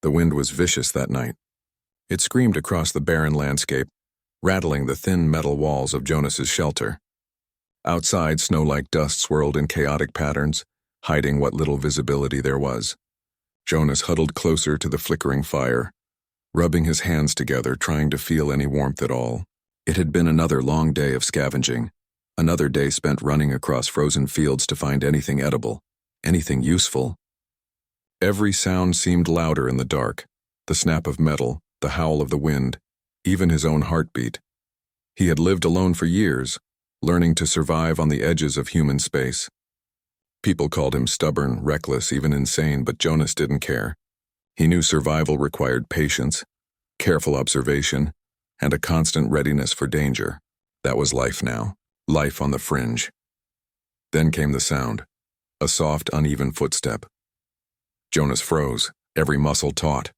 The wind was vicious that night. It screamed across the barren landscape, rattling the thin metal walls of Jonas's shelter. Outside, snow-like dust swirled in chaotic patterns, hiding what little visibility there was. Jonas huddled closer to the flickering fire, rubbing his hands together, trying to feel any warmth at all. It had been another long day of scavenging, another day spent running across frozen fields to find anything edible, anything useful. Every sound seemed louder in the dark, the snap of metal, the howl of the wind, even his own heartbeat. He had lived alone for years, learning to survive on the edges of human space. People called him stubborn, reckless, even insane, but Jonas didn't care. He knew survival required patience, careful observation, and a constant readiness for danger. That was life now, life on the fringe. Then came the sound, a soft, uneven footstep. Jonas froze, every muscle taut.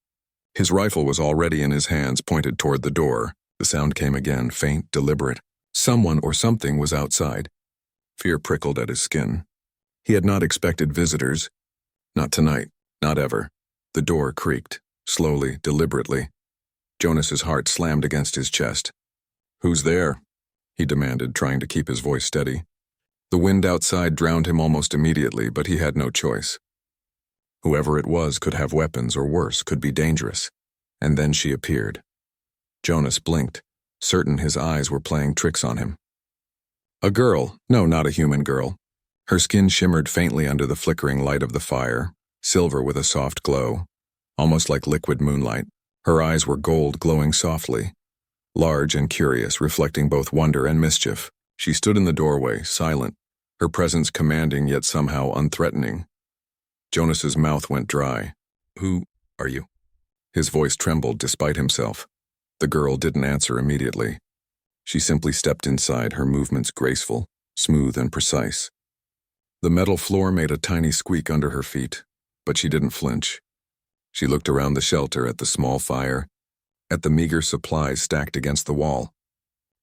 His rifle was already in his hands, pointed toward the door. The sound came again, faint, deliberate. Someone or something was outside. Fear prickled at his skin. He had not expected visitors. Not tonight, not ever. The door creaked, slowly, deliberately. Jonas's heart slammed against his chest. "Who's there?" he demanded, trying to keep his voice steady. The wind outside drowned him almost immediately, but he had no choice. Whoever it was could have weapons, or worse, could be dangerous. And then she appeared. Jonas blinked, certain his eyes were playing tricks on him. A girl, no, not a human girl. Her skin shimmered faintly under the flickering light of the fire, silver with a soft glow, almost like liquid moonlight. Her eyes were gold, glowing softly, large and curious, reflecting both wonder and mischief. She stood in the doorway, silent, her presence commanding yet somehow unthreatening. Jonas's mouth went dry. "Who are you?" His voice trembled despite himself. The girl didn't answer immediately. She simply stepped inside, her movements graceful, smooth and precise. The metal floor made a tiny squeak under her feet, but she didn't flinch. She looked around the shelter, at the small fire, at the meager supplies stacked against the wall,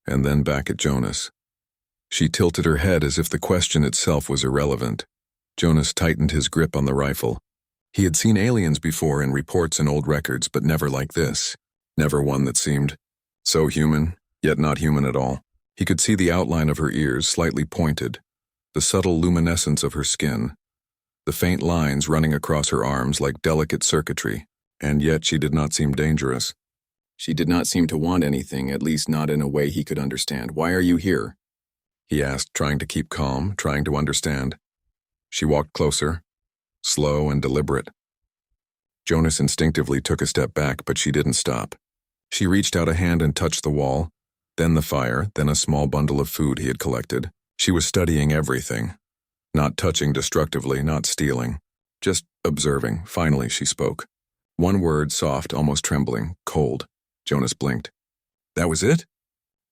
and then back at Jonas. She tilted her head as if the question itself was irrelevant. Jonas tightened his grip on the rifle. He had seen aliens before in reports and old records, but never like this. Never one that seemed so human, yet not human at all. He could see the outline of her ears, slightly pointed, the subtle luminescence of her skin, the faint lines running across her arms like delicate circuitry, and yet she did not seem dangerous. She did not seem to want anything, at least not in a way he could understand. "Why are you here?" he asked, trying to keep calm, trying to understand. She walked closer, slow and deliberate. Jonas instinctively took a step back, but she didn't stop. She reached out a hand and touched the wall, then the fire, then a small bundle of food he had collected. She was studying everything, not touching destructively, not stealing, just observing. Finally, she spoke. One word, soft, almost trembling, cold. Jonas blinked. "That was it?"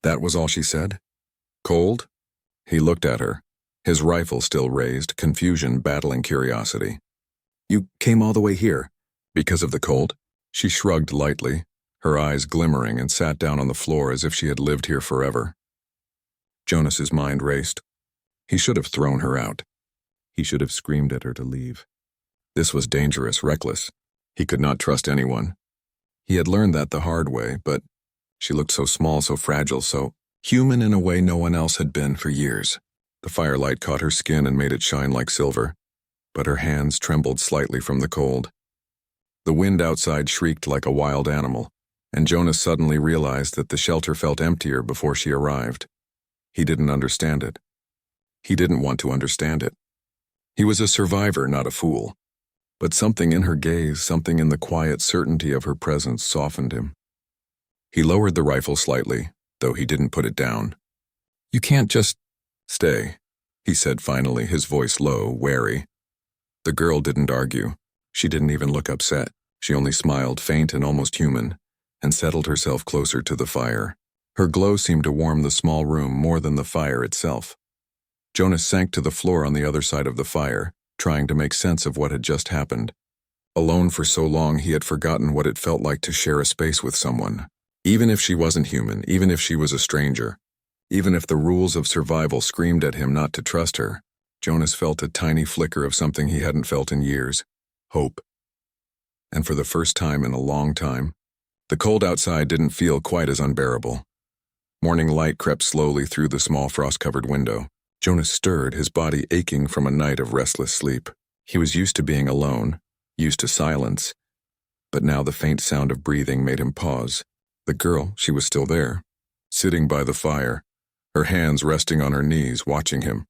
That was all she said? Cold? He looked at her, his rifle still raised, confusion battling curiosity. "You came all the way here because of the cold?" She shrugged lightly, her eyes glimmering, and sat down on the floor as if she had lived here forever. Jonas's mind raced. He should have thrown her out. He should have screamed at her to leave. This was dangerous, reckless. He could not trust anyone. He had learned that the hard way, but she looked so small, so fragile, so human in a way no one else had been for years. The firelight caught her skin and made it shine like silver, but her hands trembled slightly from the cold. The wind outside shrieked like a wild animal, and Jonas suddenly realized that the shelter felt emptier before she arrived. He didn't understand it. He didn't want to understand it. He was a survivor, not a fool. But something in her gaze, something in the quiet certainty of her presence softened him. He lowered the rifle slightly, though he didn't put it down. "You can't just stay," he said finally, his voice low, wary. The girl didn't argue. She didn't even look upset. She only smiled, faint and almost human, and settled herself closer to the fire. Her glow seemed to warm the small room more than the fire itself. Jonas sank to the floor on the other side of the fire, trying to make sense of what had just happened. Alone for so long, he had forgotten what it felt like to share a space with someone. Even if she wasn't human, even if she was a stranger, even if the rules of survival screamed at him not to trust her, Jonas felt a tiny flicker of something he hadn't felt in years. Hope. and for the first time in a long time, the cold outside didn't feel quite as unbearable. Morning light crept slowly through the small frost-covered window. Jonas stirred, his body aching from a night of restless sleep. He was used to being alone, used to silence, but now the faint sound of breathing made him pause. The girl, she was still there, sitting by the fire, her hands resting on her knees, watching him.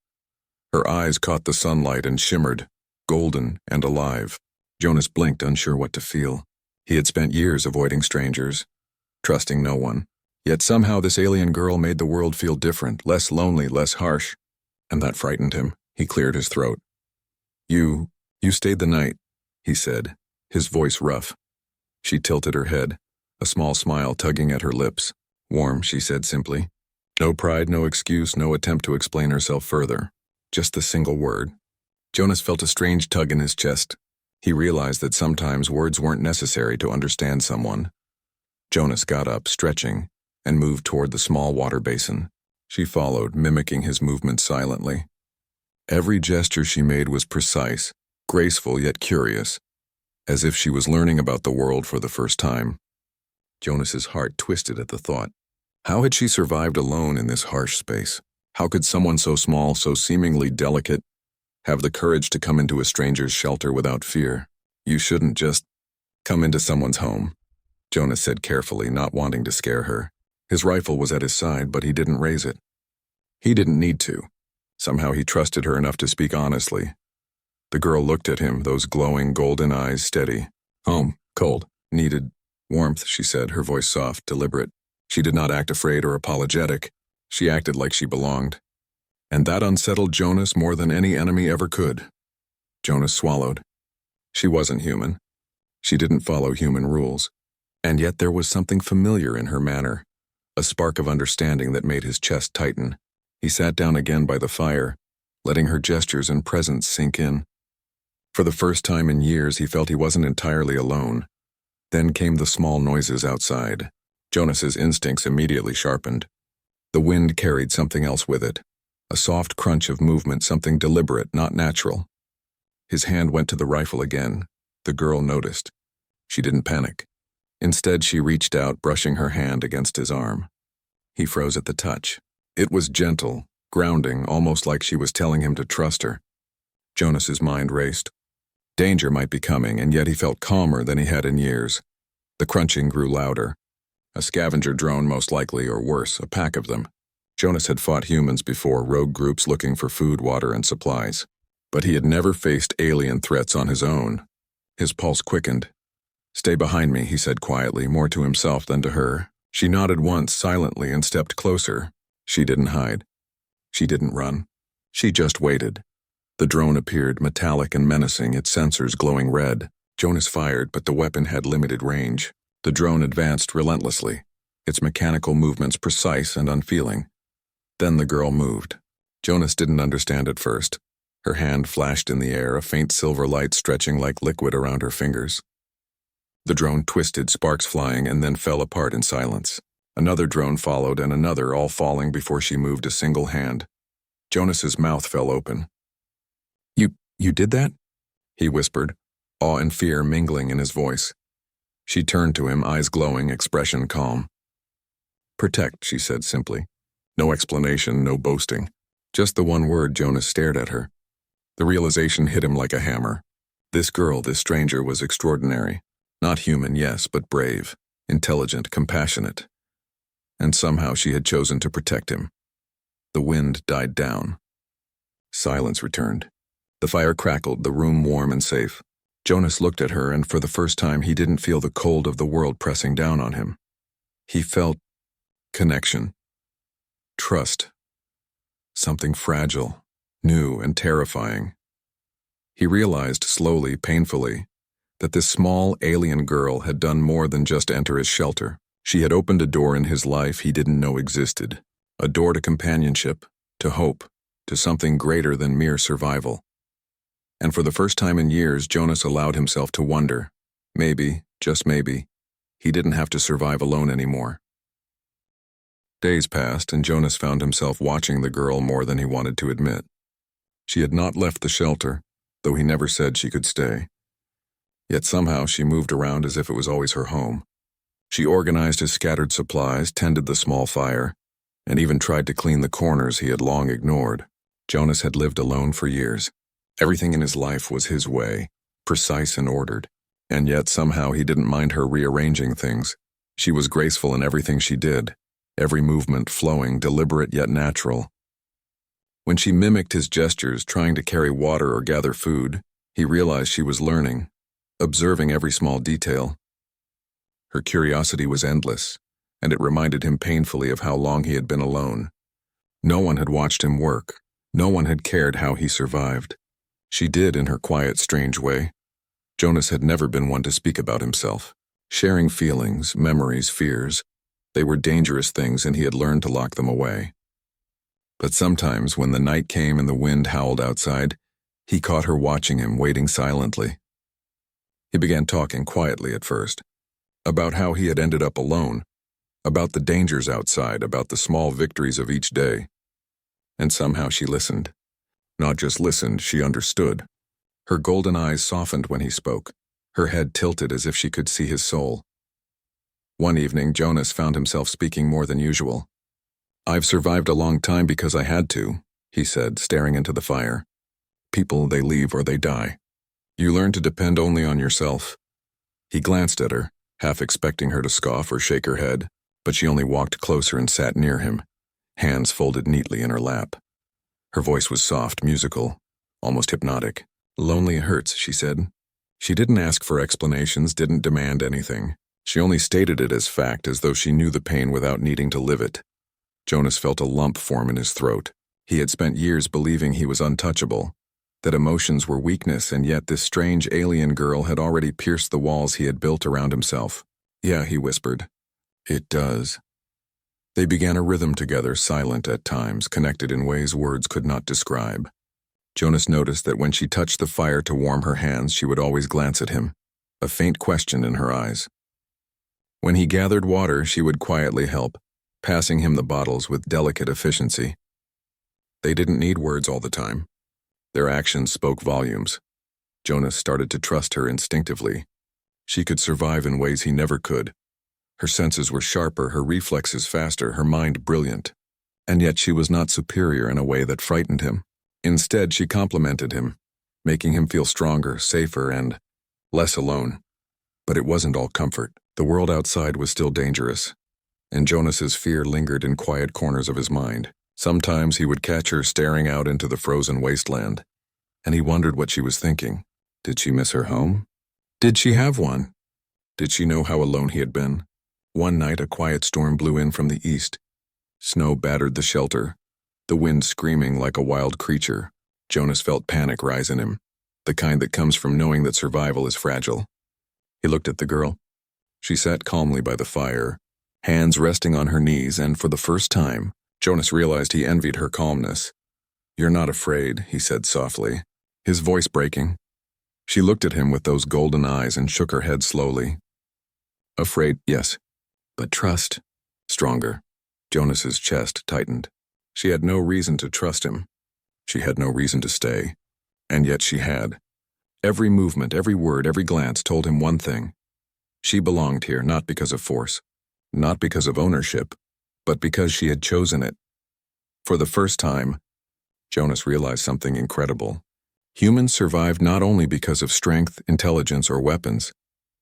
Her eyes caught the sunlight and shimmered, golden and alive. Jonas blinked, unsure what to feel. He had spent years avoiding strangers, trusting no one. Yet somehow this alien girl made the world feel different, less lonely, less harsh. And that frightened him. He cleared his throat. You stayed the night," he said, his voice rough. She tilted her head, a small smile tugging at her lips. "Warm," she said simply. No pride, no excuse, no attempt to explain herself further. Just the single word. Jonas felt a strange tug in his chest. He realized that sometimes words weren't necessary to understand someone. Jonas got up, stretching, and moved toward the small water basin. She followed, mimicking his movements silently. Every gesture she made was precise, graceful yet curious, as if she was learning about the world for the first time. Jonas's heart twisted at the thought. How had she survived alone in this harsh space? How could someone so small, so seemingly delicate, have the courage to come into a stranger's shelter without fear? "You shouldn't just come into someone's home," Jonas said carefully, not wanting to scare her. His rifle was at his side, but he didn't raise it. He didn't need to. Somehow he trusted her enough to speak honestly. The girl looked at him, those glowing golden eyes steady. "Home, cold, needed warmth," she said, her voice soft, deliberate. She did not act afraid or apologetic. She acted like she belonged. And that unsettled Jonas more than any enemy ever could. Jonas swallowed. She wasn't human. She didn't follow human rules. And yet there was something familiar in her manner, a spark of understanding that made his chest tighten. He sat down again by the fire, letting her gestures and presence sink in. For the first time in years, he felt he wasn't entirely alone. Then came the small noises outside. Jonas's instincts immediately sharpened. The wind carried something else with it, a soft crunch of movement, something deliberate, not natural. His hand went to the rifle again. The girl noticed. She didn't panic. Instead, she reached out, brushing her hand against his arm. He froze at the touch. It was gentle, grounding, almost like she was telling him to trust her. Jonas's mind raced. Danger might be coming, and yet he felt calmer than he had in years. The crunching grew louder. A scavenger drone, most likely, or worse, a pack of them. Jonas had fought humans before, rogue groups looking for food, water, and supplies. But he had never faced alien threats on his own. His pulse quickened. "Stay behind me," he said quietly, more to himself than to her. She nodded once, silently, and stepped closer. She didn't hide. She didn't run. She just waited. The drone appeared, metallic and menacing, its sensors glowing red. Jonas fired, but the weapon had limited range. The drone advanced relentlessly, its mechanical movements precise and unfeeling. Then the girl moved. Jonas didn't understand at first. Her hand flashed in the air, a faint silver light stretching like liquid around her fingers. The drone twisted, sparks flying, and then fell apart in silence. Another drone followed, and another, all falling before she moved a single hand. Jonas's mouth fell open. You did that?" he whispered, awe and fear mingling in his voice. She turned to him, eyes glowing, expression calm. "Protect," she said simply. No explanation, no boasting. Just the one word. Jonas stared at her. The realization hit him like a hammer. This girl, this stranger, was extraordinary. Not human, yes, but brave, intelligent, compassionate. And somehow she had chosen to protect him. The wind died down. Silence returned. The fire crackled, the room warm and safe. Jonas looked at her, and for the first time he didn't feel the cold of the world pressing down on him. He felt connection, trust, something fragile, new and terrifying. He realized slowly, painfully, that this small alien girl had done more than just enter his shelter. She had opened a door in his life he didn't know existed, a door to companionship, to hope, to something greater than mere survival. And for the first time in years, Jonas allowed himself to wonder, maybe, just maybe, he didn't have to survive alone anymore. Days passed, and Jonas found himself watching the girl more than he wanted to admit. She had not left the shelter, though he never said she could stay. Yet somehow she moved around as if it was always her home. She organized his scattered supplies, tended the small fire, and even tried to clean the corners he had long ignored. Jonas had lived alone for years. Everything in his life was his way, precise and ordered. And yet somehow he didn't mind her rearranging things. She was graceful in everything she did, every movement flowing, deliberate yet natural. When she mimicked his gestures, trying to carry water or gather food, he realized she was learning, observing every small detail. Her curiosity was endless, and it reminded him painfully of how long he had been alone. No one had watched him work. No one had cared how he survived. She did in her quiet, strange way. Jonas had never been one to speak about himself. Sharing feelings, memories, fears, they were dangerous things and he had learned to lock them away. But sometimes when the night came and the wind howled outside, he caught her watching him, waiting silently. He began talking quietly at first, about how he had ended up alone, about the dangers outside, about the small victories of each day. And somehow she listened. Not just listened, she understood. Her golden eyes softened when he spoke, her head tilted as if she could see his soul. One evening, Jonas found himself speaking more than usual. "I've survived a long time because I had to," he said, staring into the fire. "People, they leave or they die. You learn to depend only on yourself." He glanced at her, half expecting her to scoff or shake her head, but she only walked closer and sat near him, hands folded neatly in her lap. Her voice was soft, musical, almost hypnotic. "Lonely hurts," she said. She didn't ask for explanations, didn't demand anything. She only stated it as fact, as though she knew the pain without needing to live it. Jonas felt a lump form in his throat. He had spent years believing he was untouchable, that emotions were weakness, and yet this strange alien girl had already pierced the walls he had built around himself. "Yeah," he whispered. "It does." They began a rhythm together, silent at times, connected in ways words could not describe. Jonas noticed that when she touched the fire to warm her hands, she would always glance at him, a faint question in her eyes. When he gathered water, she would quietly help, passing him the bottles with delicate efficiency. They didn't need words all the time. Their actions spoke volumes. Jonas started to trust her instinctively. She could survive in ways he never could. Her senses were sharper, her reflexes faster, her mind brilliant. And yet she was not superior in a way that frightened him. Instead, she complemented him, making him feel stronger, safer, and less alone. But it wasn't all comfort. The world outside was still dangerous, and Jonas's fear lingered in quiet corners of his mind. Sometimes he would catch her staring out into the frozen wasteland, and he wondered what she was thinking. Did she miss her home? Did she have one? Did she know how alone he had been? One night, a quiet storm blew in from the east. Snow battered the shelter, the wind screaming like a wild creature. Jonas felt panic rise in him, the kind that comes from knowing that survival is fragile. He looked at the girl. She sat calmly by the fire, hands resting on her knees, and for the first time, Jonas realized he envied her calmness. "You're not afraid," he said softly, his voice breaking. She looked at him with those golden eyes and shook her head slowly. "Afraid, yes, but trust." Stronger. Jonas's chest tightened. She had no reason to trust him. She had no reason to stay. And yet she had. Every movement, every word, every glance told him one thing. She belonged here not because of force, not because of ownership, but because she had chosen it. For the first time, Jonas realized something incredible. Humans survived not only because of strength, intelligence, or weapons.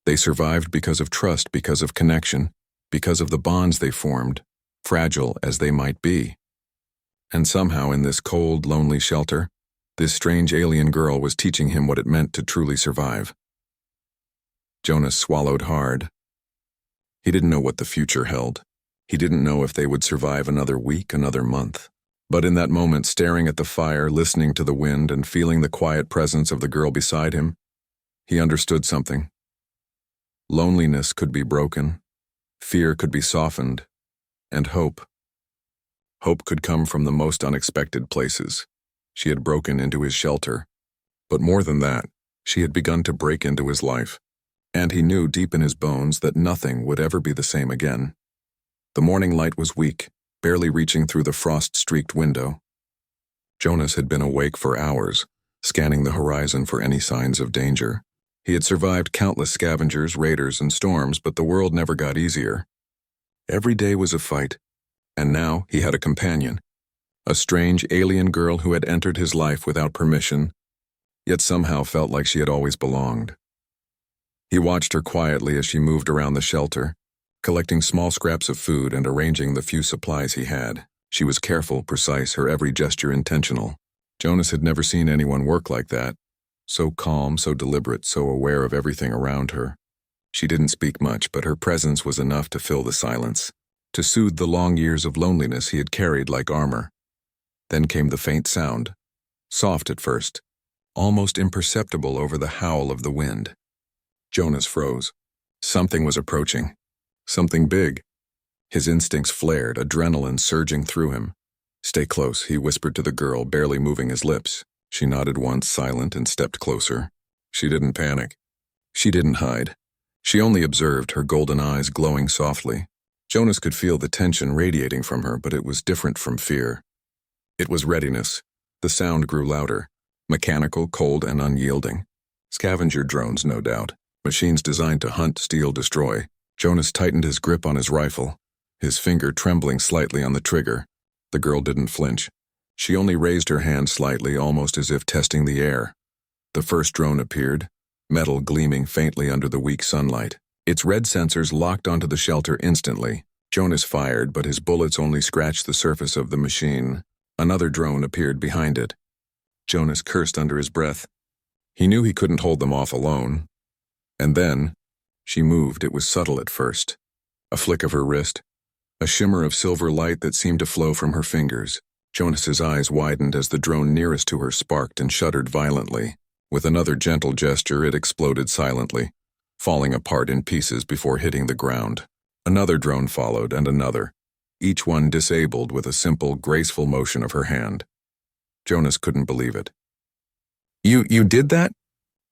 They survived because of trust, because of connection, because of the bonds they formed, fragile as they might be. And somehow in this cold, lonely shelter, this strange alien girl was teaching him what it meant to truly survive. Jonas swallowed hard. He didn't know what the future held. He didn't know if they would survive another week, another month. But in that moment, staring at the fire, listening to the wind, and feeling the quiet presence of the girl beside him, he understood something. Loneliness could be broken, fear could be softened, and hope. Hope could come from the most unexpected places. She had broken into his shelter. But more than that, she had begun to break into his life. And he knew deep in his bones that nothing would ever be the same again. The morning light was weak, barely reaching through the frost-streaked window. Jonas had been awake for hours, scanning the horizon for any signs of danger. He had survived countless scavengers, raiders, and storms, but the world never got easier. Every day was a fight, and now he had a companion, a strange alien girl who had entered his life without permission, yet somehow felt like she had always belonged. He watched her quietly as she moved around the shelter, collecting small scraps of food and arranging the few supplies he had. She was careful, precise, her every gesture intentional. Jonas had never seen anyone work like that, so calm, so deliberate, so aware of everything around her. She didn't speak much, but her presence was enough to fill the silence, to soothe the long years of loneliness he had carried like armor. Then came the faint sound, soft at first, almost imperceptible over the howl of the wind. Jonas froze. Something was approaching. Something big. His instincts flared, adrenaline surging through him. "Stay close," he whispered to the girl, barely moving his lips. She nodded once, silent, and stepped closer. She didn't panic. She didn't hide. She only observed, her golden eyes glowing softly. Jonas could feel the tension radiating from her, but it was different from fear. It was readiness. The sound grew louder, mechanical, cold, and unyielding. Scavenger drones, no doubt. Machines designed to hunt, steal, destroy. Jonas tightened his grip on his rifle, his finger trembling slightly on the trigger. The girl didn't flinch. She only raised her hand slightly, almost as if testing the air. The first drone appeared, metal gleaming faintly under the weak sunlight. Its red sensors locked onto the shelter instantly. Jonas fired, but his bullets only scratched the surface of the machine. Another drone appeared behind it. Jonas cursed under his breath. He knew he couldn't hold them off alone. And then, she moved. It was subtle at first. A flick of her wrist, a shimmer of silver light that seemed to flow from her fingers. Jonas's eyes widened as the drone nearest to her sparked and shuddered violently. With another gentle gesture, it exploded silently, falling apart in pieces before hitting the ground. Another drone followed, and another, each one disabled with a simple, graceful motion of her hand. Jonas couldn't believe it. You did that?"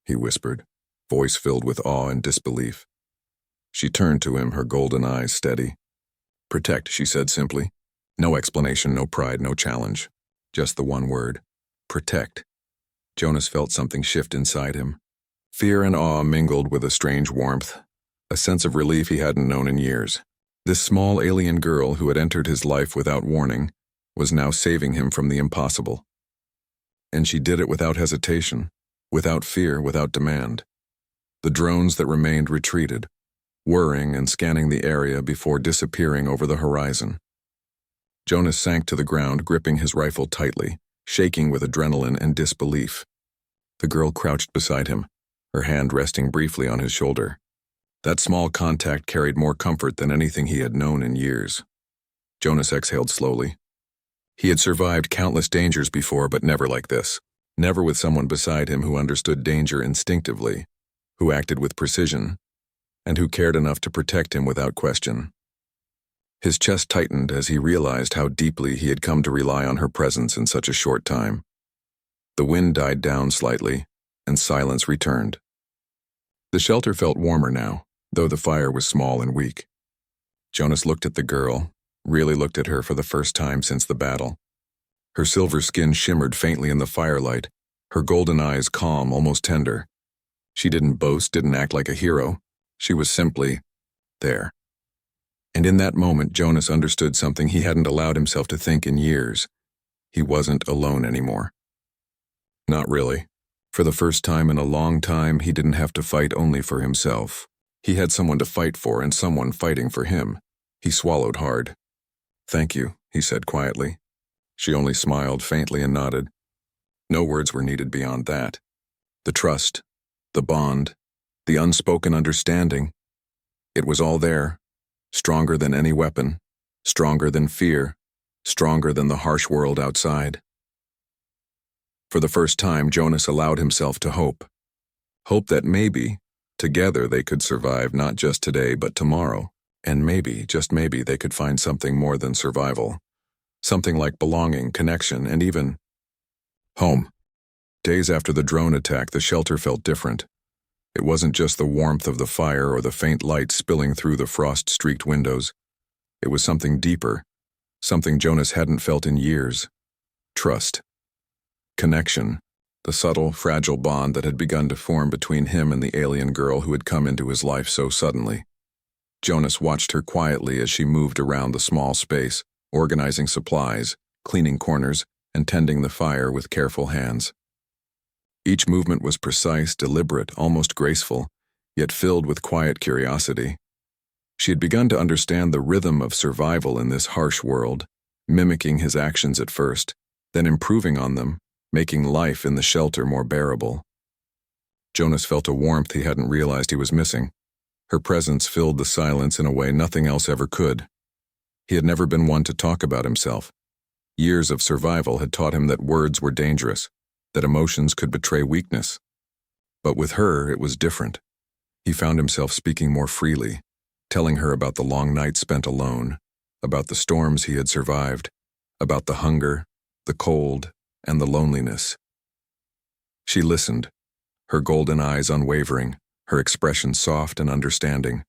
he whispered, voice filled with awe and disbelief. She turned to him, her golden eyes steady. "Protect," she said simply. No explanation, no pride, no challenge. Just the one word. Protect. Jonas felt something shift inside him. Fear and awe mingled with a strange warmth, a sense of relief he hadn't known in years. This small alien girl who had entered his life without warning was now saving him from the impossible. And she did it without hesitation, without fear, without demand. The drones that remained retreated, whirring and scanning the area before disappearing over the horizon. Jonas sank to the ground, gripping his rifle tightly, shaking with adrenaline and disbelief. The girl crouched beside him, her hand resting briefly on his shoulder. That small contact carried more comfort than anything he had known in years. Jonas exhaled slowly. He had survived countless dangers before, but never like this. Never with someone beside him who understood danger instinctively, who acted with precision, and who cared enough to protect him without question. His chest tightened as he realized how deeply he had come to rely on her presence in such a short time. The wind died down slightly, and silence returned. The shelter felt warmer now, though the fire was small and weak. Jonas looked at the girl, really looked at her for the first time since the battle. Her silver skin shimmered faintly in the firelight, her golden eyes calm, almost tender. She didn't boast, didn't act like a hero. She was simply there. And in that moment, Jonas understood something he hadn't allowed himself to think in years. He wasn't alone anymore. Not really. For the first time in a long time, he didn't have to fight only for himself. He had someone to fight for and someone fighting for him. He swallowed hard. "Thank you," he said quietly. She only smiled faintly and nodded. No words were needed beyond that. The trust, the bond, the unspoken understanding. It was all there. Stronger than any weapon, stronger than fear, stronger than the harsh world outside. For the first time, Jonas allowed himself to hope. Hope that maybe, together they could survive not just today but tomorrow, and maybe, just maybe, they could find something more than survival. Something like belonging, connection, and even home. Days after the drone attack, the shelter felt different. It wasn't just the warmth of the fire or the faint light spilling through the frost-streaked windows. It was something deeper, something Jonas hadn't felt in years. Trust. Connection. the subtle, fragile bond that had begun to form between him and the alien girl who had come into his life so suddenly. Jonas watched her quietly as she moved around the small space, organizing supplies, cleaning corners, and tending the fire with careful hands. Each movement was precise, deliberate, almost graceful, yet filled with quiet curiosity. She had begun to understand the rhythm of survival in this harsh world, mimicking his actions at first, then improving on them, making life in the shelter more bearable. Jonas felt a warmth he hadn't realized he was missing. Her presence filled the silence in a way nothing else ever could. He had never been one to talk about himself. Years of survival had taught him that words were dangerous, that emotions could betray weakness. But with her, it was different. He found himself speaking more freely, telling her about the long nights spent alone, about the storms he had survived, about the hunger, the cold, and the loneliness. She listened, her golden eyes unwavering, her expression soft and understanding.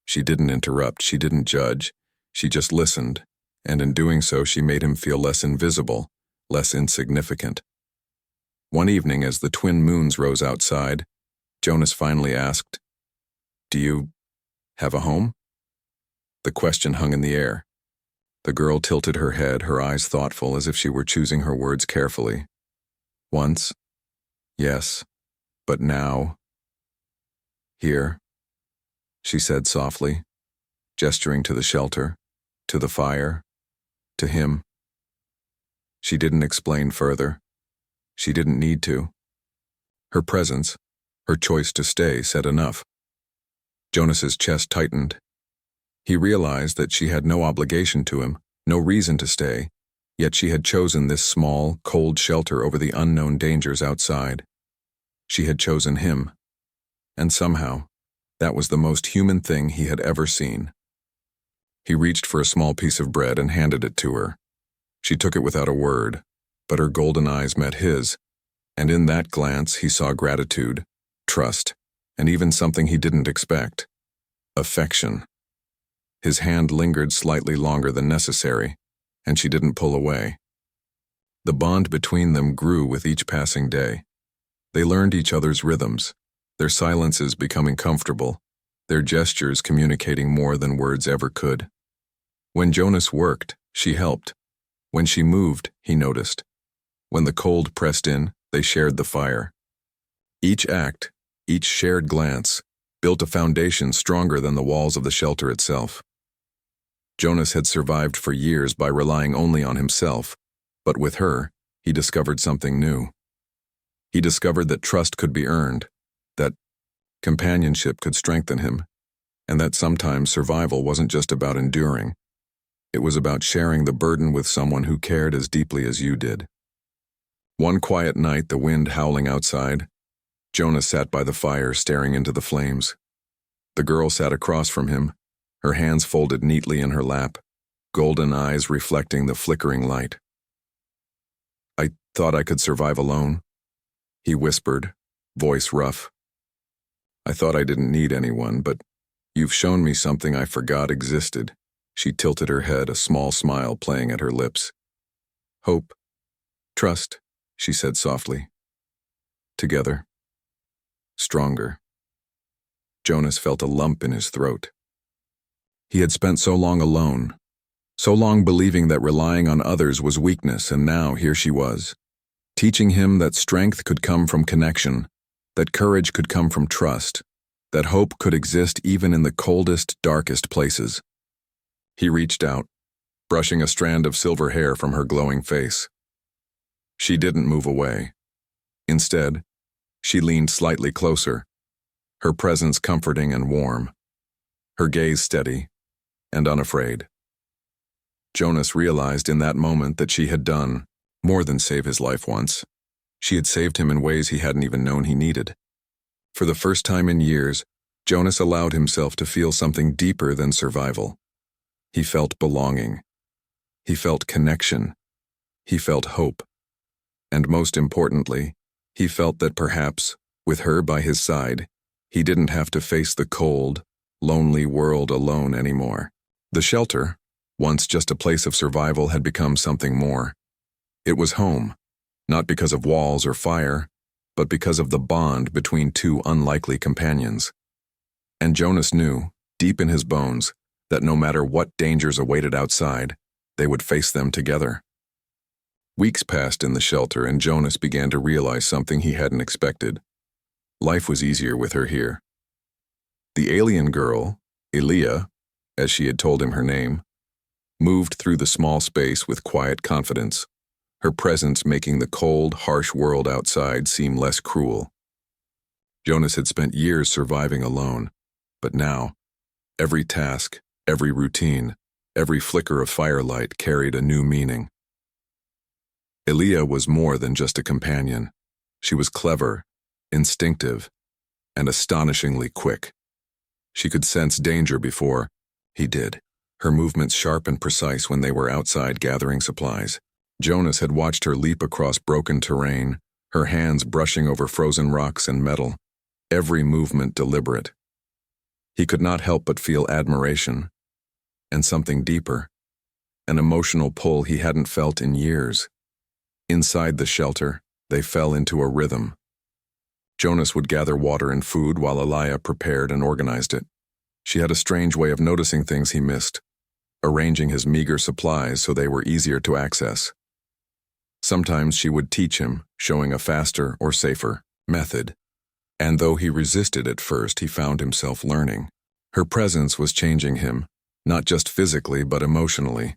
She didn't interrupt, she didn't judge, she just listened, and in doing so she made him feel less invisible, less insignificant. One evening as the twin moons rose outside, Jonas finally asked, "Do you have a home?" The question hung in the air. The girl tilted her head, her eyes thoughtful, as if she were choosing her words carefully. "Once, yes, but now, here," she said softly, gesturing to the shelter, to the fire, to him. She didn't explain further. She didn't need to. Her presence, her choice to stay, said enough. Jonas's chest tightened. He realized that she had no obligation to him, no reason to stay, yet she had chosen this small, cold shelter over the unknown dangers outside. She had chosen him. And somehow, that was the most human thing he had ever seen. He reached for a small piece of bread and handed it to her. She took it without a word, but her golden eyes met his, and in that glance he saw gratitude, trust, and even something he didn't expect: affection. His hand lingered slightly longer than necessary, and she didn't pull away. The bond between them grew with each passing day. They learned each other's rhythms, their silences becoming comfortable, their gestures communicating more than words ever could. When Jonas worked, she helped. When she moved, he noticed. When the cold pressed in, they shared the fire. Each act, each shared glance, built a foundation stronger than the walls of the shelter itself. Jonas had survived for years by relying only on himself, but with her, he discovered something new. He discovered that trust could be earned, that companionship could strengthen him, and that sometimes survival wasn't just about enduring. It was about sharing the burden with someone who cared as deeply as you did. One quiet night, the wind howling outside, Jonas sat by the fire staring into the flames. The girl sat across from him, her hands folded neatly in her lap, golden eyes reflecting the flickering light. "I thought I could survive alone," he whispered, voice rough. "I thought I didn't need anyone, but you've shown me something I forgot existed." She tilted her head, a small smile playing at her lips. "Hope, trust," she said softly. "Together. Stronger." Jonas felt a lump in his throat. He had spent so long alone, so long believing that relying on others was weakness, and now here she was, teaching him that strength could come from connection, that courage could come from trust, that hope could exist even in the coldest, darkest places. He reached out, brushing a strand of silver hair from her glowing face. She didn't move away. Instead, she leaned slightly closer, her presence comforting and warm, her gaze steady and unafraid. Jonas realized in that moment that she had done more than save his life once. She had saved him in ways he hadn't even known he needed. For the first time in years, Jonas allowed himself to feel something deeper than survival. He felt belonging. He felt connection. He felt hope. And most importantly, he felt that perhaps, with her by his side, he didn't have to face the cold, lonely world alone anymore. The shelter, once just a place of survival, had become something more. It was home, not because of walls or fire, but because of the bond between two unlikely companions. And Jonas knew, deep in his bones, that no matter what dangers awaited outside, they would face them together. Weeks passed in the shelter, and Jonas began to realize something he hadn't expected. Life was easier with her here. The alien girl, Elia, as she had told him her name, moved through the small space with quiet confidence, her presence making the cold, harsh world outside seem less cruel. Jonas had spent years surviving alone, but now, every task, every routine, every flicker of firelight carried a new meaning. Elia was more than just a companion. She was clever, instinctive, and astonishingly quick. She could sense danger before he did, her movements sharp and precise when they were outside gathering supplies. Jonas had watched her leap across broken terrain, her hands brushing over frozen rocks and metal, every movement deliberate. He could not help but feel admiration, and something deeper, an emotional pull he hadn't felt in years. Inside the shelter, they fell into a rhythm. Jonas would gather water and food while Elia prepared and organized it. She had a strange way of noticing things he missed, arranging his meager supplies so they were easier to access. Sometimes she would teach him, showing a faster or safer method. And though he resisted at first, he found himself learning. Her presence was changing him, not just physically but emotionally.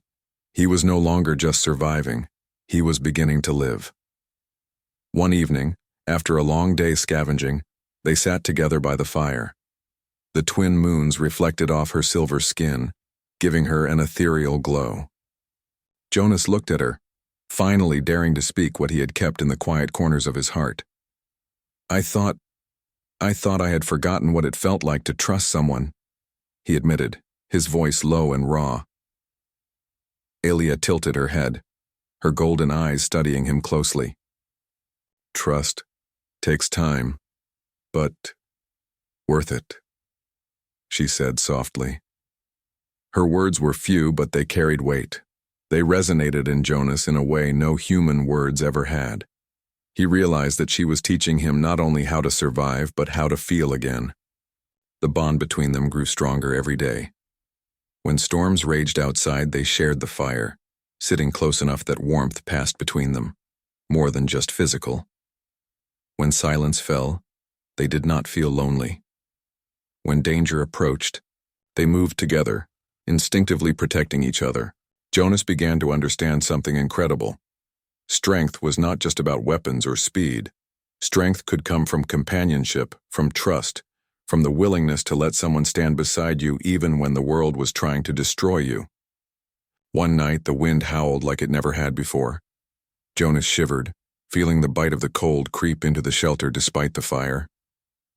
He was no longer just surviving, he was beginning to live. One evening, after a long day scavenging, they sat together by the fire. The twin moons reflected off her silver skin, giving her an ethereal glow. Jonas looked at her, finally daring to speak what he had kept in the quiet corners of his heart. I thought I had forgotten what it felt like to trust someone, he admitted, his voice low and raw. Elia tilted her head, her golden eyes studying him closely. Trust takes time, but worth it, she said softly. Her words were few, but they carried weight. They resonated in Jonas in a way no human words ever had. He realized that she was teaching him not only how to survive, but how to feel again. The bond between them grew stronger every day. When storms raged outside, they shared the fire, sitting close enough that warmth passed between them, more than just physical. When silence fell, they did not feel lonely. When danger approached, they moved together, instinctively protecting each other. Jonas began to understand something incredible. Strength was not just about weapons or speed. Strength could come from companionship, from trust, from the willingness to let someone stand beside you even when the world was trying to destroy you. One night, the wind howled like it never had before. Jonas shivered, feeling the bite of the cold creep into the shelter despite the fire.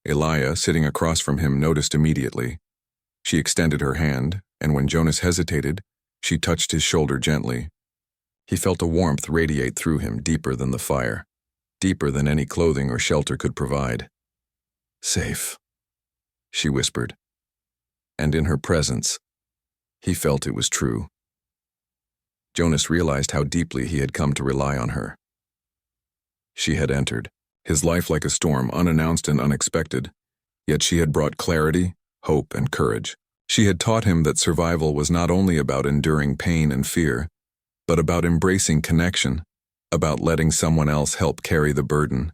Elia, sitting across from him, noticed immediately. She extended her hand, and when Jonas hesitated, she touched his shoulder gently. He felt a warmth radiate through him deeper than the fire, deeper than any clothing or shelter could provide. Safe, she whispered. And in her presence, he felt it was true. Jonas realized how deeply he had come to rely on her. She had entered, his life like a storm, unannounced and unexpected, yet she had brought clarity, hope, and courage. She had taught him that survival was not only about enduring pain and fear, but about embracing connection, about letting someone else help carry the burden.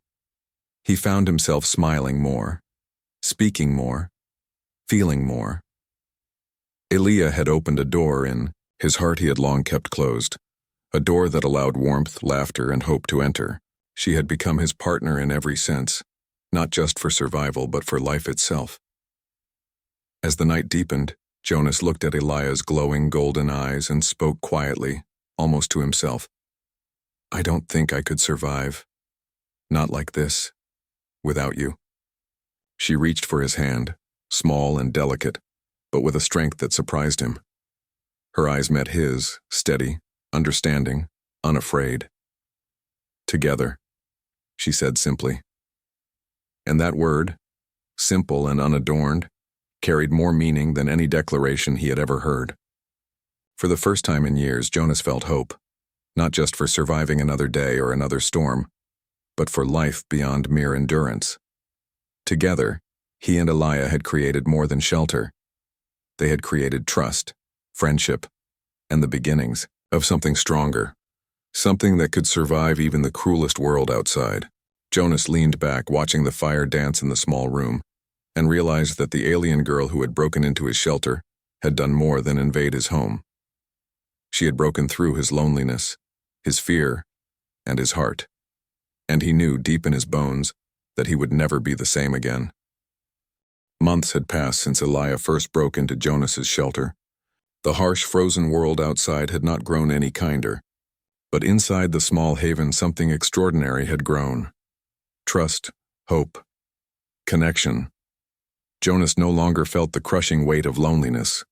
He found himself smiling more, speaking more, feeling more. Elia had opened a door in his heart he had long kept closed, a door that allowed warmth, laughter, and hope to enter. She had become his partner in every sense, not just for survival but for life itself. As the night deepened, Jonas looked at Elia's glowing golden eyes and spoke quietly, almost to himself. I don't think I could survive. Not like this, without you. She reached for his hand, small and delicate, but with a strength that surprised him. Her eyes met his, steady, understanding, unafraid. Together, she said simply. And that word, simple and unadorned, carried more meaning than any declaration he had ever heard. For the first time in years, Jonas felt hope. not just for surviving another day or another storm, but for life beyond mere endurance. Together, he and Elia had created more than shelter. They had created trust, friendship, and the beginnings of something stronger, something that could survive even the cruelest world outside. Jonas leaned back, watching the fire dance in the small room, and realized that the alien girl who had broken into his shelter had done more than invade his home. She had broken through his loneliness, his fear, and his heart, and he knew deep in his bones that he would never be the same again. Months had passed since Elia first broke into Jonas's shelter. The harsh, frozen world outside had not grown any kinder, but inside the small haven something extraordinary had grown. Trust, hope, connection. Jonas no longer felt the crushing weight of loneliness,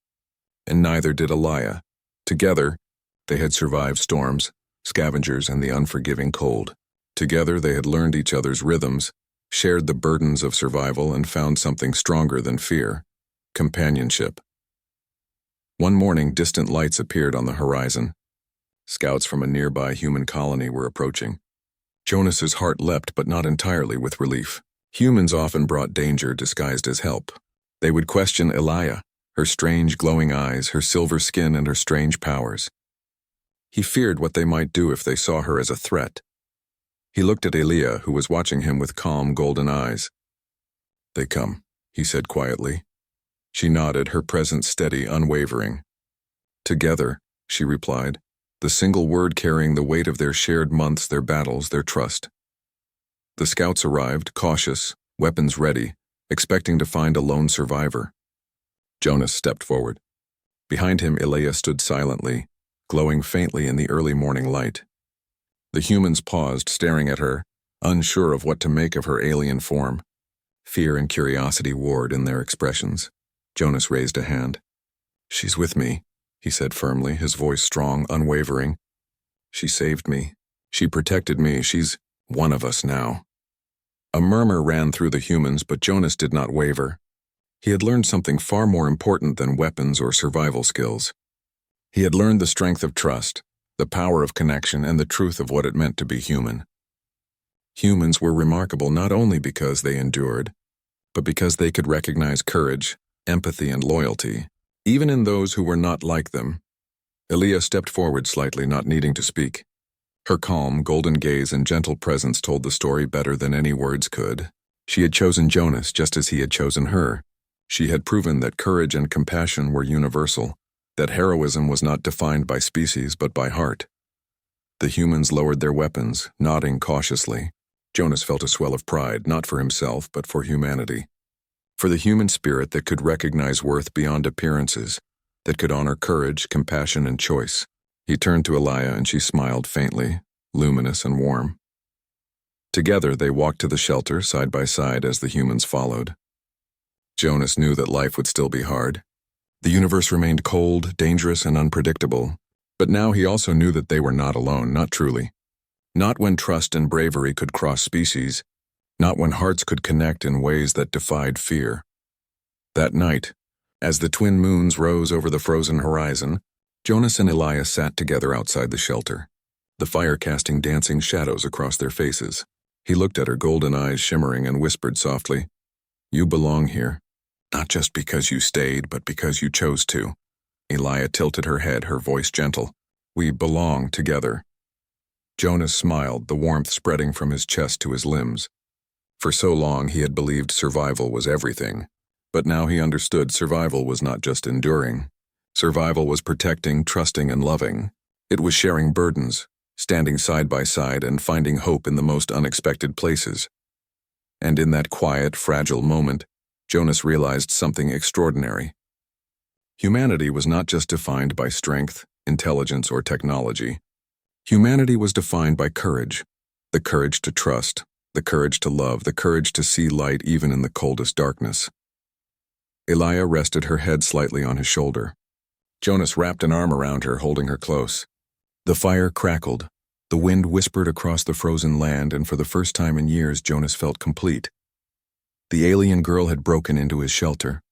and neither did Elia. Together, they had survived storms, scavengers, and the unforgiving cold. Together, they had learned each other's rhythms, shared the burdens of survival, and found something stronger than fear: companionship. One morning, distant lights appeared on the horizon. Scouts from a nearby human colony were approaching. Jonas's heart leapt, but not entirely with relief. Humans often brought danger disguised as help. They would question Elia, her strange glowing eyes, her silver skin, and her strange powers. He feared what they might do if they saw her as a threat. He looked at Elia, who was watching him with calm, golden eyes. "They come," he said quietly. She nodded, her presence steady, unwavering. "Together," she replied, the single word carrying the weight of their shared months, their battles, their trust. The scouts arrived, cautious, weapons ready, expecting to find a lone survivor. Jonas stepped forward. Behind him, Elia stood silently, glowing faintly in the early morning light. The humans paused, staring at her, unsure of what to make of her alien form. Fear and curiosity warred in their expressions. Jonas raised a hand. "She's with me," he said firmly, his voice strong, unwavering. "She saved me. She protected me. She's one of us now." A murmur ran through the humans, but Jonas did not waver. He had learned something far more important than weapons or survival skills. He had learned the strength of trust, the power of connection, and the truth of what it meant to be human. Humans were remarkable not only because they endured, but because they could recognize courage, empathy, and loyalty, even in those who were not like them. Elia stepped forward slightly, not needing to speak. Her calm, golden gaze and gentle presence told the story better than any words could. She had chosen Jonas just as he had chosen her. She had proven that courage and compassion were universal, that heroism was not defined by species but by heart. The humans lowered their weapons, nodding cautiously. Jonas felt a swell of pride, not for himself but for humanity. For the human spirit that could recognize worth beyond appearances, that could honor courage, compassion, and choice. He turned to Elia and she smiled faintly, luminous and warm. Together they walked to the shelter side by side as the humans followed. Jonas knew that life would still be hard. The universe remained cold, dangerous, and unpredictable, but now he also knew that they were not alone, not truly. Not when trust and bravery could cross species, not when hearts could connect in ways that defied fear. That night, as the twin moons rose over the frozen horizon, Jonas and Elia sat together outside the shelter, the fire casting dancing shadows across their faces. He looked at her, golden eyes shimmering, and whispered softly, "You belong here, not just because you stayed, but because you chose to." Elia tilted her head, her voice gentle. "We belong together." Jonas smiled, the warmth spreading from his chest to his limbs. For so long he had believed survival was everything, but now he understood survival was not just enduring. Survival was protecting, trusting, and loving. It was sharing burdens, standing side by side, and finding hope in the most unexpected places. And in that quiet, fragile moment, Jonas realized something extraordinary. Humanity was not just defined by strength, intelligence, or technology. Humanity was defined by courage, the courage to trust, the courage to love, the courage to see light even in the coldest darkness. Elia rested her head slightly on his shoulder. Jonas wrapped an arm around her, holding her close. The fire crackled, the wind whispered across the frozen land, and for the first time in years Jonas felt complete. The alien girl had broken into his shelter.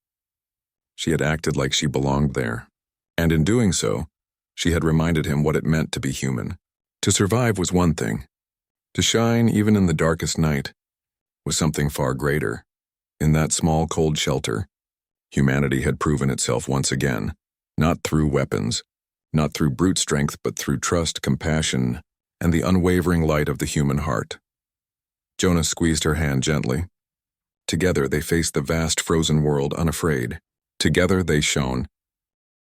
She had acted like she belonged there, and in doing so, she had reminded him what it meant to be human, To survive was one thing. To shine, even in the darkest night, was something far greater. In that small, cold shelter, humanity had proven itself once again, not through weapons, not through brute strength, but through trust, compassion, and the unwavering light of the human heart. Jonas squeezed her hand gently. Together they faced the vast frozen world unafraid. Together they shone,